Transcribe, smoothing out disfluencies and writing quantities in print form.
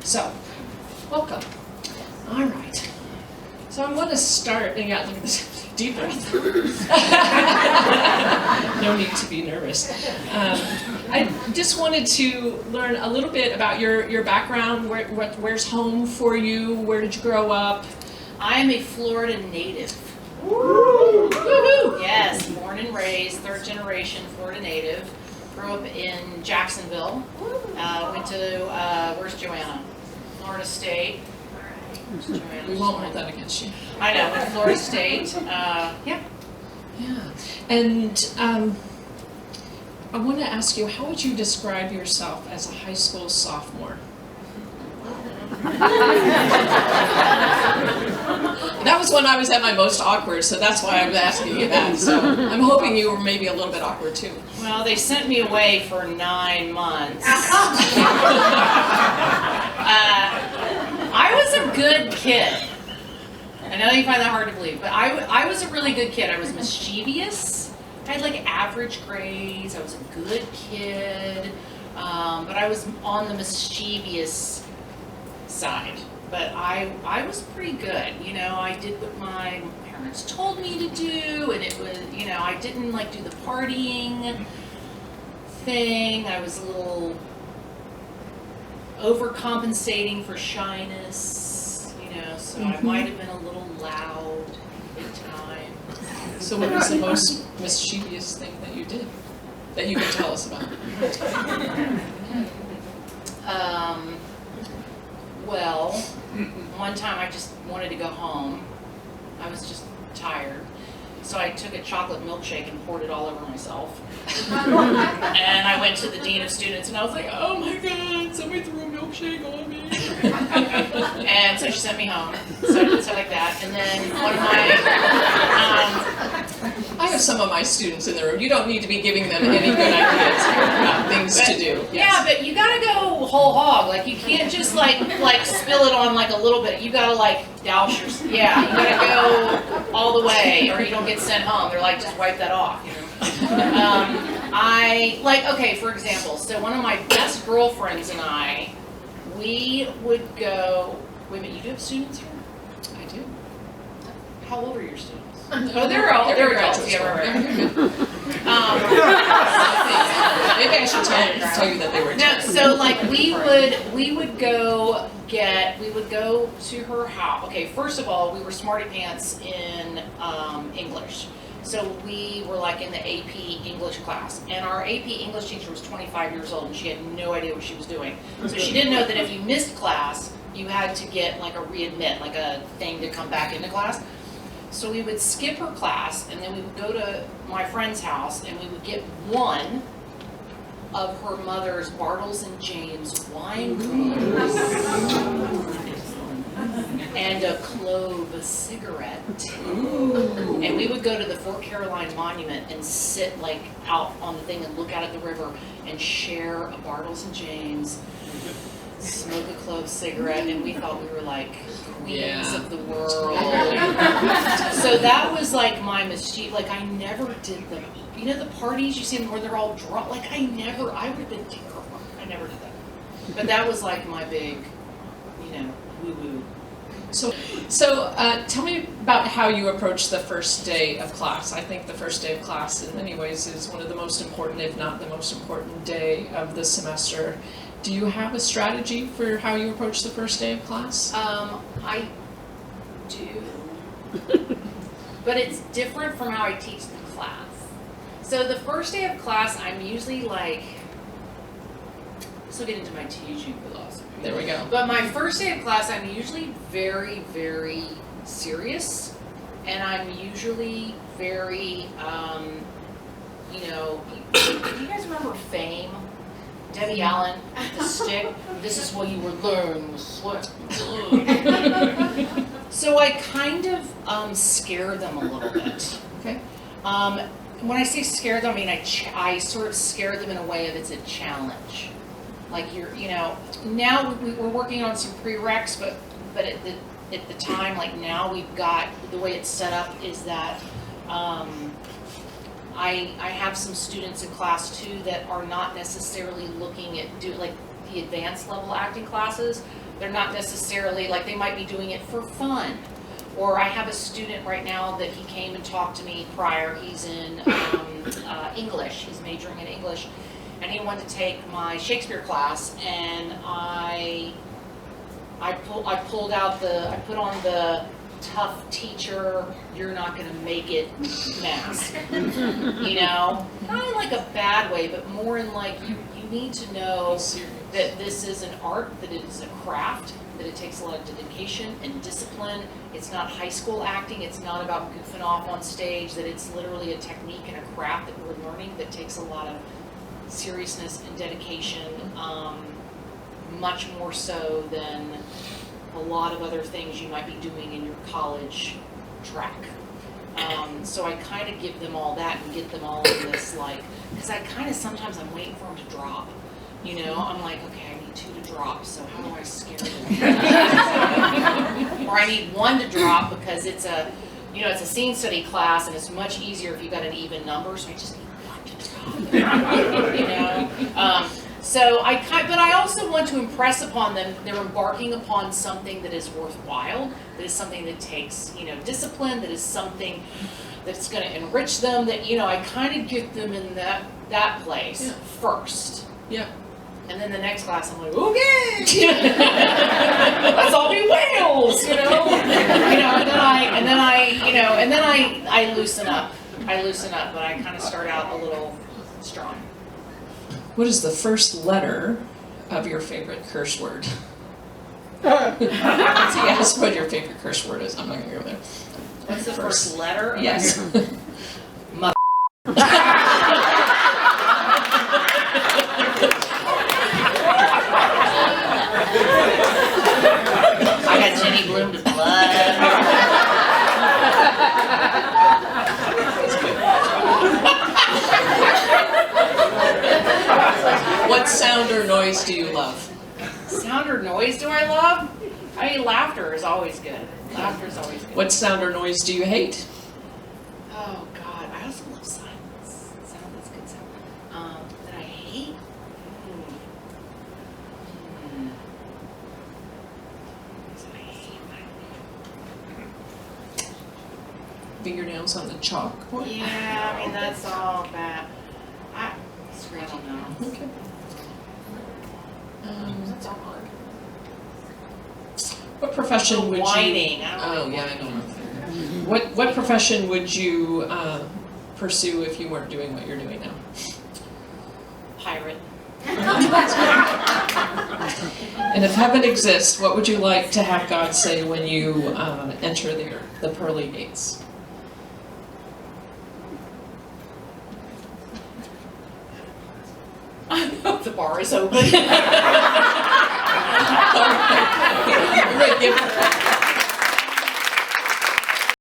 So, welcome. All right. So I want to start, look at this, deep breath. No need to be nervous. I just wanted to learn a little bit about your background. Where's home for you? Where did you grow up? I am a Florida native. Woo-hoo! Yes, born and raised, third generation Florida native. Grew up in Jacksonville. Went to, where's Joanna? Florida State. We won't hold that against you. I know, went to Florida State. Yeah. Yeah. And I want to ask you, how would you describe yourself as a high school sophomore? That was when I was at my most awkward, so that's why I was asking you that. So I'm hoping you were maybe a little bit awkward too. Well, they sent me away for 9 months. I was a good kid. I know you find that hard to believe, but I was a really good kid. I was mischievous. I had like average grades. I was a good kid, but I was on the mischievous side. But I was pretty good. You know, I did what my parents told me to do, and it was, you know, I didn't like do the partying thing. I was a little overcompensating for shyness, you know, so I might have been a little loud at times. So what was the most mischievous thing that you did that you can tell us about? Well, one time I just wanted to go home. I was just tired. So I took a chocolate milkshake and poured it all over myself. And I went to the dean of students and I was like, oh my God, somebody threw a milkshake on me. And so she sent me home. So I did stuff like that. And then one of my... I have some of my students in the room. You don't need to be giving them any good ideas about things to do. Yes. Yeah, but you gotta go whole hog. Like you can't just like spill it on like a little bit. You gotta like douse your, yeah, you gotta go all the way or you don't get sent home. They're like, just wipe that off, you know. Okay, for example, so one of my best girlfriends and I, we would go, wait a minute, you do have students here? I do. How old are your students? Oh, they're adults. Yeah, right. Maybe I should tell you that they were. No, so like we would go to her house. Okay, first of all, we were smarty pants in English. So we were like in the AP English class, and our AP English teacher was 25 years old, and she had no idea what she was doing. So she didn't know that if you missed class, you had to get like a readmit, like a thing to come back into class. So we would skip her class, and then we would go to my friend's house, and we would get one of her mother's Bartles and James wine coolers and a clove cigarette. Ooh. And we would go to the Fort Caroline Monument and sit like out on the thing and look out at the river and share a Bartles and James, smoke a clove cigarette, and we thought we were like queens of the world. So that was like my mischief. Like I never did the, you know, the parties you see them where they're all drunk. Like I would have been terrible. I never did that. But that was like my big, you know, woo-woo. So tell me about how you approach the first day of class. I think the first day of class in many ways is one of the most important, if not the most important day of the semester. Do you have a strategy for how you approach the first day of class? I do, but it's different from how I teach the class. So the first day of class, I'm usually like, this will get into my teaching philosophy. There we go. But my first day of class, I'm usually very, very serious, and I'm usually very, you know, do you guys remember Fame? Debbie Allen, the stick, this is what you were learning. So I kind of scare them a little bit. Okay. When I say scare them, I mean I sort of scare them in a way of it's a challenge. Like you're, you know, now we're working on some prereqs, but at the time, like now we've got, the way it's set up is that I have some students in class too that are not necessarily looking at like the advanced level acting classes, they're not necessarily, like, they might be doing it for fun. Or I have a student right now that he came and talked to me prior, he's in English, he's majoring in English, and he wanted to take my Shakespeare class, and I put on the tough teacher, you're not gonna make it mask, you know? Not in like a bad way, but more in like, you need to know that this is an art, that it is a craft, that it takes a lot of dedication and discipline. It's not high school acting, it's not about goofing off on stage, that it's literally a technique and a craft that we're learning that takes a lot of seriousness and dedication, much more so than a lot of other things you might be doing in your college track. So I kind of give them all that and get them all in this, like, because I kind of sometimes I'm waiting for them to drop. You know, I'm like, okay, I need 2 to drop, so how do I scare them? Or I need 1 to drop because it's a, you know, it's a scene study class and it's much easier if you've got an even number, so I just need 1 to drop. You know? So but I also want to impress upon them they're embarking upon something that is worthwhile, that is something that takes, you know, discipline, that is something that's going to enrich them, that, you know, I kind of get them in that place first. Yeah. And then the next class, I'm like, okay, let's all be whales, you know. And then I loosen up. But I kind of start out a little strong. What is the first letter of your favorite curse word? See, ask what your favorite curse word is. I'm not gonna go there. What's the first letter? Of Yes. Mother. I got Jenny Bloom to blood. What sound or noise do you love? Sound or noise do I love? I mean, laughter is always good. Laughter is always good. What sound or noise do you hate? Oh God, I also love silence. That's good sound. That I hate. So I hate Fingernails on the chalkboard? Yeah, I mean that's all bad. I don't know. Okay. That's all hard. What profession would you? Whining. I don't Oh like yeah, I whining. know. What profession would you pursue if you weren't doing what you're doing now? Pirate. And if heaven exists, what would you like to have God say when you enter the pearly gates? I hope the bar is open.